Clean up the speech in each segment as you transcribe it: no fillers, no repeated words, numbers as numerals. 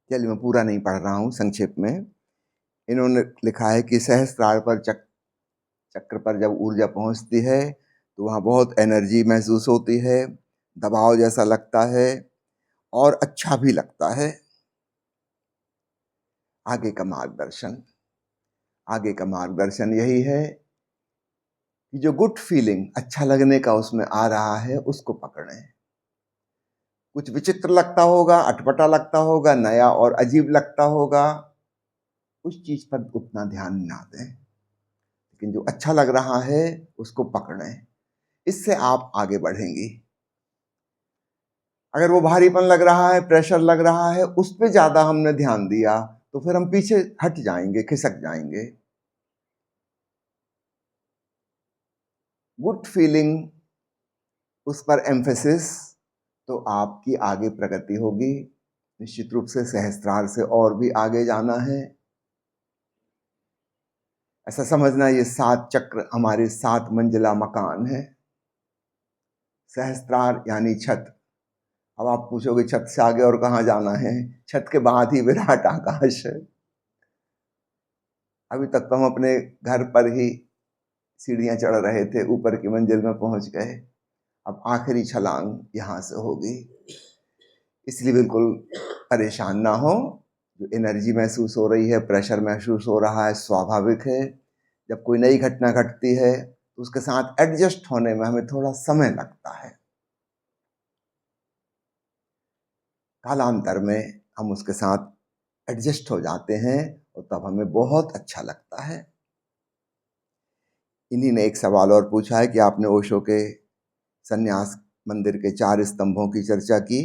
चलिए मैं पूरा नहीं पढ़ रहा हूँ, संक्षेप में इन्होंने लिखा है कि सहस्त्रार पर चक्र पर जब ऊर्जा पहुंचती है तो वहाँ बहुत एनर्जी महसूस होती है, दबाव जैसा लगता है और अच्छा भी लगता है। आगे का मार्गदर्शन यही है कि जो गुड फीलिंग, अच्छा लगने का उसमें आ रहा है, उसको पकड़ें। कुछ विचित्र लगता होगा, अटपटा लगता होगा, नया और अजीब लगता होगा, उस चीज पर उतना ध्यान ना दें, लेकिन जो अच्छा लग रहा है उसको पकड़ें। इससे आप आगे बढ़ेंगी। अगर वो भारीपन लग रहा है, प्रेशर लग रहा है, उस पर ज्यादा हमने ध्यान दिया तो फिर हम पीछे हट जाएंगे, खिसक जाएंगे। गुड फीलिंग, उस पर एम्फेसिस, तो आपकी आगे प्रगति होगी। निश्चित रूप से सहस्त्रार से और भी आगे जाना है। ऐसा समझना ये 7 चक्र हमारे 7 मंजिला मकान है। सहस्त्रार यानी छत। अब आप पूछोगे छत से आगे और कहाँ जाना है? छत के बाद ही विराट आकाश है। अभी तक तो हम अपने घर पर ही सीढ़ियां चढ़ रहे थे, ऊपर की मंजिल में पहुंच गए। अब आखिरी छलांग यहां से होगी। इसलिए बिल्कुल परेशान ना हो। जो एनर्जी महसूस हो रही है, प्रेशर महसूस हो रहा है, स्वाभाविक है। जब कोई नई घटना घटती है तो उसके साथ एडजस्ट होने में हमें थोड़ा समय लगता है। कालांतर में हम उसके साथ एडजस्ट हो जाते हैं और तब हमें बहुत अच्छा लगता है। इन्हीं ने एक सवाल और पूछा है कि आपने ओशो के संन्यास मंदिर के 4 स्तंभों की चर्चा की।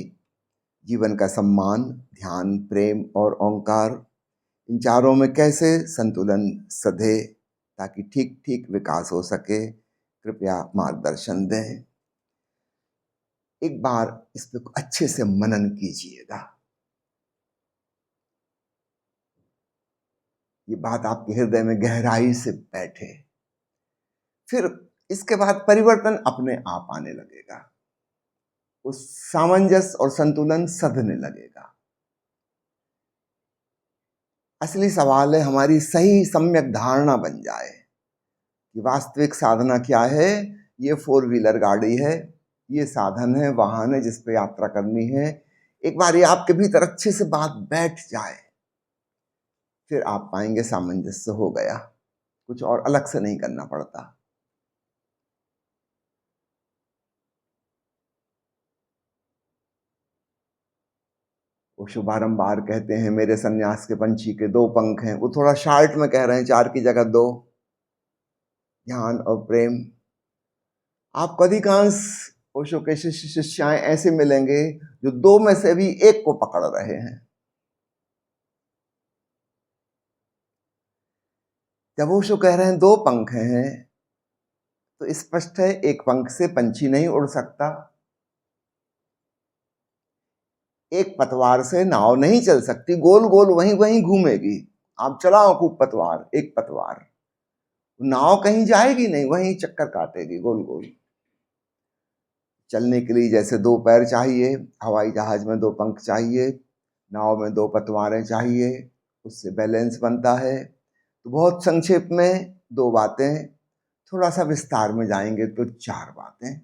जीवन का सम्मान, ध्यान, प्रेम और ओंकार, इन चारों में कैसे संतुलन सधे ताकि ठीक ठीक विकास हो सके, कृपया मार्गदर्शन दें। एक बार इस पे अच्छे से मनन कीजिएगा। ये बात आपके हृदय में गहराई से बैठे। फिर इसके बाद परिवर्तन अपने आप आने लगेगा। उस सामंजस्य और संतुलन सधने लगेगा। असली सवाल है हमारी सही सम्यक धारणा बन जाए कि वास्तविक साधना क्या है। ये 4 व्हीलर गाड़ी है, ये साधन है, वाहन है जिस पे यात्रा करनी है। एक बार ये आपके भीतर अच्छे से बात बैठ जाए, फिर आप पाएंगे सामंजस्य हो गया। कुछ और अलग से नहीं करना पड़ता। वो शुभारंभार कहते हैं मेरे सन्यास के पंछी के 2 पंख हैं। वो थोड़ा शार्ट में कह रहे हैं, 4 की जगह 2। ध्यान और प्रेम। आपको अधिकांश ओशो के शिष्य शिष्याएं ऐसे मिलेंगे जो 2 में से भी एक को पकड़ रहे हैं। जब ओशो कह रहे हैं 2 पंख हैं तो स्पष्ट है एक पंख से पंछी नहीं उड़ सकता। एक पतवार से नाव नहीं चल सकती, गोल गोल वहीं वहीं घूमेगी। आप चलाओ खूब पतवार, एक पतवार, नाव कहीं जाएगी नहीं, वहीं चक्कर काटेगी गोल गोल। चलने के लिए जैसे 2 पैर चाहिए, हवाई जहाज में 2 पंख चाहिए, नाव में 2 पतवारें चाहिए, उससे बैलेंस बनता है। तो बहुत संक्षेप में 2 बातें, थोड़ा सा विस्तार में जाएंगे तो 4 बातें।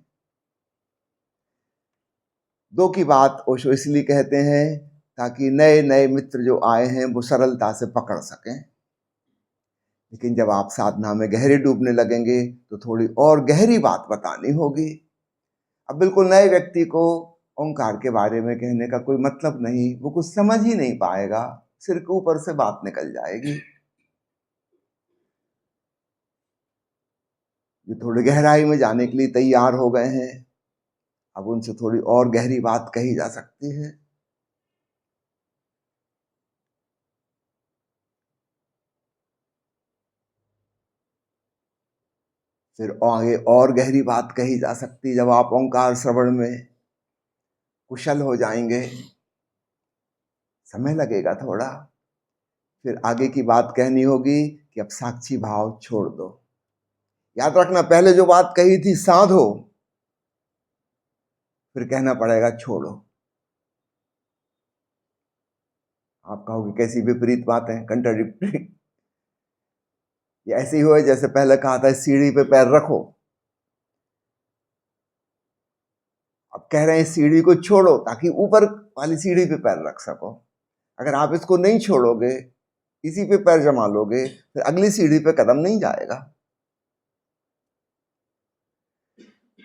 2 की बात ओशो इसलिए कहते हैं ताकि नए नए मित्र जो आए हैं वो सरलता से पकड़ सकें। लेकिन जब आप साधना में गहरे डूबने लगेंगे तो थोड़ी और गहरी बात बतानी होगी। अब बिल्कुल नए व्यक्ति को ओंकार के बारे में कहने का कोई मतलब नहीं, वो कुछ समझ ही नहीं पाएगा, सिर के ऊपर से बात निकल जाएगी। जो थोड़ी गहराई में जाने के लिए तैयार हो गए हैं, अब उनसे थोड़ी और गहरी बात कही जा सकती है। फिर आगे और गहरी बात कही जा सकती है जब आप ओंकार श्रवण में कुशल हो जाएंगे। समय लगेगा थोड़ा। फिर आगे की बात कहनी होगी कि अब साक्षी भाव छोड़ दो। याद रखना, पहले जो बात कही थी साधो, फिर कहना पड़ेगा छोड़ो। आप कहोगे कैसी विपरीत बातें, कंट्राडिक्टरी। ये ऐसे ही हुआ जैसे पहले कहा था सीढ़ी पे पैर रखो, अब कह रहे हैं सीढ़ी को छोड़ो ताकि ऊपर वाली सीढ़ी पे पैर रख सको। अगर आप इसको नहीं छोड़ोगे, इसी पे पैर जमा लोगे, फिर अगली सीढ़ी पे कदम नहीं जाएगा।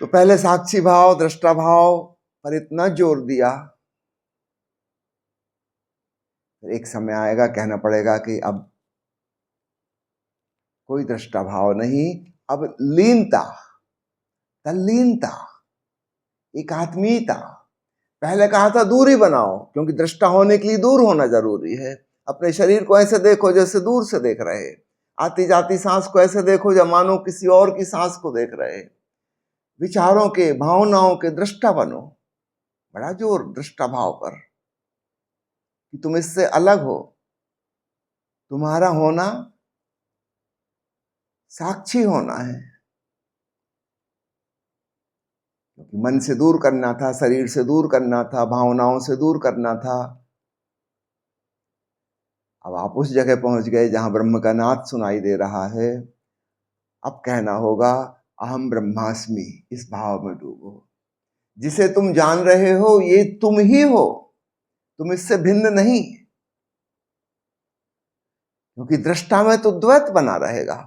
तो पहले साक्षी भाव, दृष्टा भाव पर इतना जोर दिया, फिर एक समय आएगा कहना पड़ेगा कि अब कोई दृष्टा भाव नहीं, अब लीनता, तल्लीनता, एकात्मीयता। पहले कहा था दूरी बनाओ, क्योंकि दृष्टा होने के लिए दूर होना जरूरी है। अपने शरीर को ऐसे देखो जैसे दूर से देख रहे, आती जाती सांस को ऐसे देखो जब मानो किसी और की सांस को देख रहे। विचारों के, भावनाओं के दृष्टा बनो। बड़ा जोर दृष्टा भाव पर कि तुम इससे अलग हो। तुम्हारा होना साक्षी होना है, क्योंकि मन से दूर करना था, शरीर से दूर करना था, भावनाओं से दूर करना था। अब आप उस जगह पहुंच गए जहां ब्रह्म का नाद सुनाई दे रहा है। अब कहना होगा अहम ब्रह्मास्मि, इस भाव में डूबो। जिसे तुम जान रहे हो ये तुम ही हो, तुम इससे भिन्न नहीं, क्योंकि दृष्टा में तो द्वैत बना रहेगा।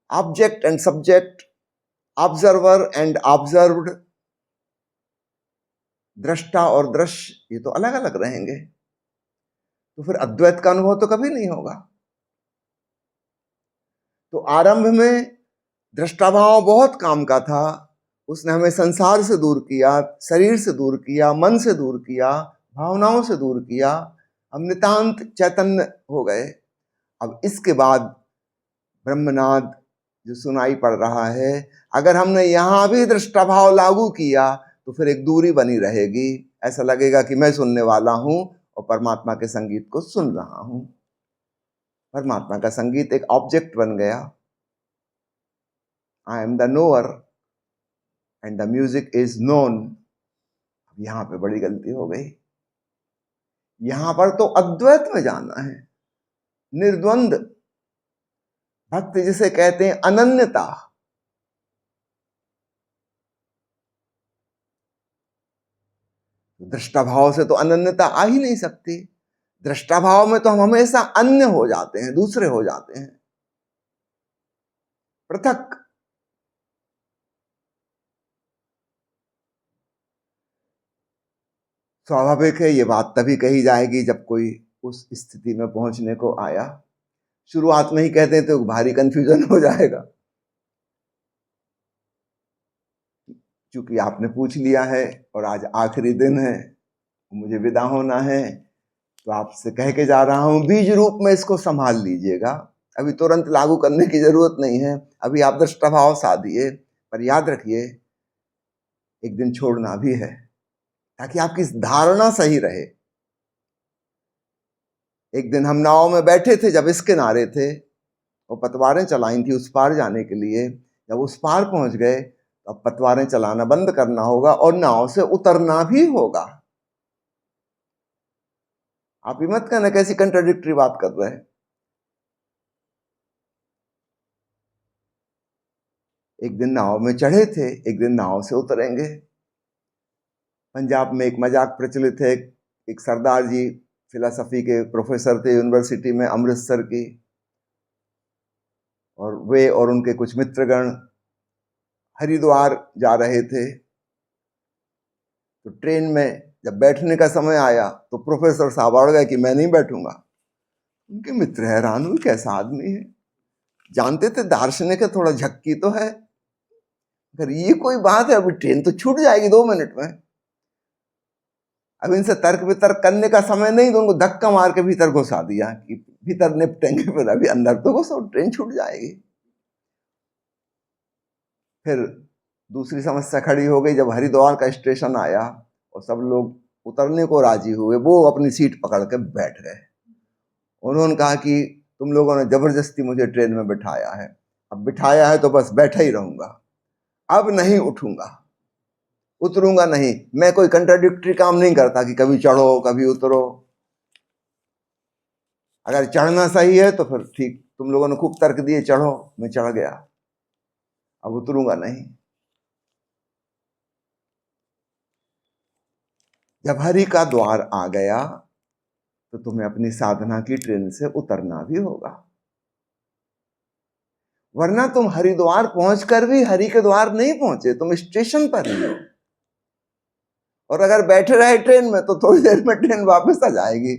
Object and subject, observer and observed, दृष्टा और दृश्य, ये तो अलग अलग रहेंगे। तो फिर अद्वैत का अनुभव तो कभी नहीं होगा। तो आरंभ में दृष्टाभाव बहुत काम का था। उसने हमें संसार से दूर किया, शरीर से दूर किया, मन से दूर किया, भावनाओं से दूर किया। हम नितांत चैतन्य हो गए। अब इसके बाद ब्रह्मनाद जो सुनाई पड़ रहा है, अगर हमने यहां भी दृष्टाभाव लागू किया तो फिर एक दूरी बनी रहेगी। ऐसा लगेगा कि मैं सुनने वाला हूं और परमात्मा के संगीत को सुन रहा हूं। परमात्मा का संगीत एक ऑब्जेक्ट बन गया। I am the knower and the music is known. यहां पे बड़ी गलती हो गई। यहां पर तो अद्वैत में जाना है, निर्द्वंद भक्ति जिसे कहते हैं, अनन्यता। दृष्टाभाव से तो अनन्यता आ ही नहीं सकती। दृष्टाभाव में तो हम हमेशा अन्य हो जाते हैं, दूसरे हो जाते हैं, पृथक। स्वाभाविक है ये बात तभी कही जाएगी जब कोई उस स्थिति में पहुंचने को आया। शुरुआत में ही कहते हैं तो भारी कंफ्यूजन हो जाएगा। क्योंकि आपने पूछ लिया है और आज आखिरी दिन है, मुझे विदा होना है, तो आपसे कह के जा रहा हूं, बीज रूप में इसको संभाल लीजिएगा। अभी तुरंत लागू करने की जरूरत नहीं है। अभी आप दृष्टाभाव साधिए, पर याद रखिए एक दिन छोड़ना भी है, ताकि आपकी धारणा सही रहे। एक दिन हम नाव में बैठे थे, जब इस किनारे थे, और पतवारें चलाई थी उस पार जाने के लिए। जब उस पार पहुंच गए तो अब पतवारें चलाना बंद करना होगा और नाव से उतरना भी होगा। आप ही मत कहना कैसी कंट्राडिक्टरी बात कर रहे हैं। एक दिन नाव में चढ़े थे, एक दिन नाव से उतरेंगे। पंजाब में एक मजाक प्रचलित है, एक सरदार जी फिलॉसफी के प्रोफेसर थे यूनिवर्सिटी में अमृतसर की, और वे और उनके कुछ मित्रगण हरिद्वार जा रहे थे। तो ट्रेन में जब बैठने का समय आया तो प्रोफेसर साहब अड़ गए कि मैं नहीं बैठूंगा। उनके मित्र हैरान हुए, कैसा आदमी है। जानते थे दार्शनिक है, थोड़ा झक्की तो है, अगर ये कोई बात है, अभी ट्रेन तो छूट जाएगी 2 मिनट में। अब इनसे तर्क वितर्क करने का समय नहीं, तो उनको धक्का मार के भीतर घुसा दिया कि भीतर निपटेंगे, फिर अभी अंदर तो घुसो, ट्रेन छूट जाएगी। फिर दूसरी समस्या खड़ी हो गई, जब हरिद्वार का स्टेशन आया और सब लोग उतरने को राजी हुए, वो अपनी सीट पकड़ के बैठ गए। उन्होंने कहा कि तुम लोगों ने जबरदस्ती मुझे ट्रेन में बिठाया है, अब बिठाया है तो बस बैठा ही रहूंगा, अब नहीं उठूंगा, उतरूंगा नहीं। मैं कोई कंट्राडिक्टरी काम नहीं करता कि कभी चढ़ो कभी उतरो। अगर चढ़ना सही है तो फिर ठीक, तुम लोगों ने खूब तर्क दिए, चढ़ो, मैं चढ़ गया, अब उतरूंगा नहीं। जब हरि का द्वार आ गया तो तुम्हें अपनी साधना की ट्रेन से उतरना भी होगा, वरना तुम हरिद्वार पहुंचकर भी हरि के द्वार नहीं पहुंचे, तुम स्टेशन पर ही हो। और अगर बैठे रहे ट्रेन में तो थोड़ी देर में ट्रेन वापस आ जाएगी,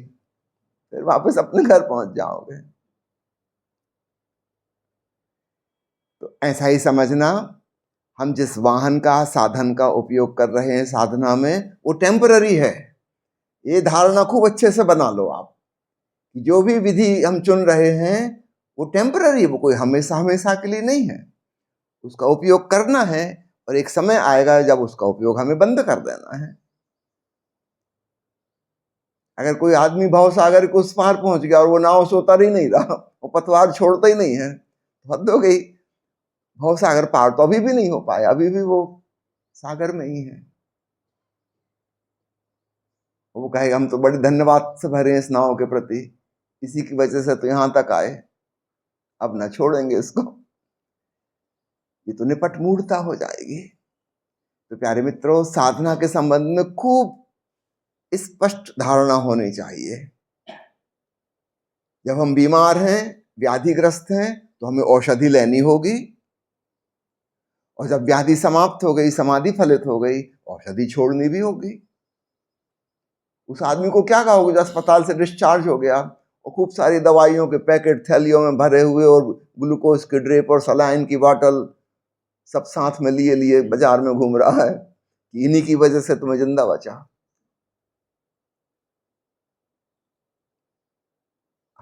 फिर वापस अपने घर पहुंच जाओगे। तो ऐसा ही समझना, हम जिस वाहन का, साधन का उपयोग कर रहे हैं साधना में, वो टेम्पररी है। ये धारणा खूब अच्छे से बना लो आप, जो भी विधि हम चुन रहे हैं वो टेम्पररी है, वो कोई हमेशा हमेशा के लिए नहीं है। उसका उपयोग करना है और एक समय आएगा जब उसका उपयोग हमें बंद कर देना है। अगर कोई आदमी भव सागर के उस पार पहुंच गया और वो नाव से उतर ही नहीं रहा, वो पतवार छोड़ता ही नहीं है, तो हद हो गई। भव सागर पार तो अभी भी नहीं हो पाया, अभी भी वो सागर में ही है। वो कहेगा हम तो बड़े धन्यवाद से भरे हैं इस नाव के प्रति, इसी की वजह से तो यहां तक आए, अब ना छोड़ेंगे इसको। ये तो निपट मूढ़ता हो जाएगी। तो प्यारे मित्रों, साधना के संबंध में खूब स्पष्ट धारणा होनी चाहिए। जब हम बीमार हैं, व्याधिग्रस्त हैं, तो हमें औषधि लेनी होगी, और जब व्याधि समाप्त हो गई, समाधि फलित हो गई, औषधि छोड़नी भी होगी। उस आदमी को क्या कहोगे जो अस्पताल से डिस्चार्ज हो गया और खूब सारी दवाइयों के पैकेट थैलियों में भरे हुए और ग्लूकोज की ड्रिप और सलाइन की बॉटल सब साथ में लिए लिए बाजार में घूम रहा है कि इन्हीं की वजह से तुम्हें जिंदा बचा।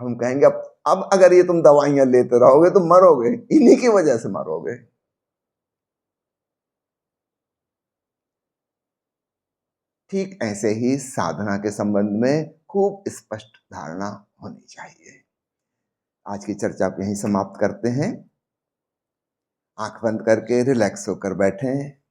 हम कहेंगे अब अगर ये तुम दवाइयां लेते रहोगे तो मरोगे, इन्हीं की वजह से मरोगे। ठीक ऐसे ही साधना के संबंध में खूब स्पष्ट धारणा होनी चाहिए। आज की चर्चा को यहीं समाप्त करते हैं। आंख बंद करके रिलैक्स होकर बैठें।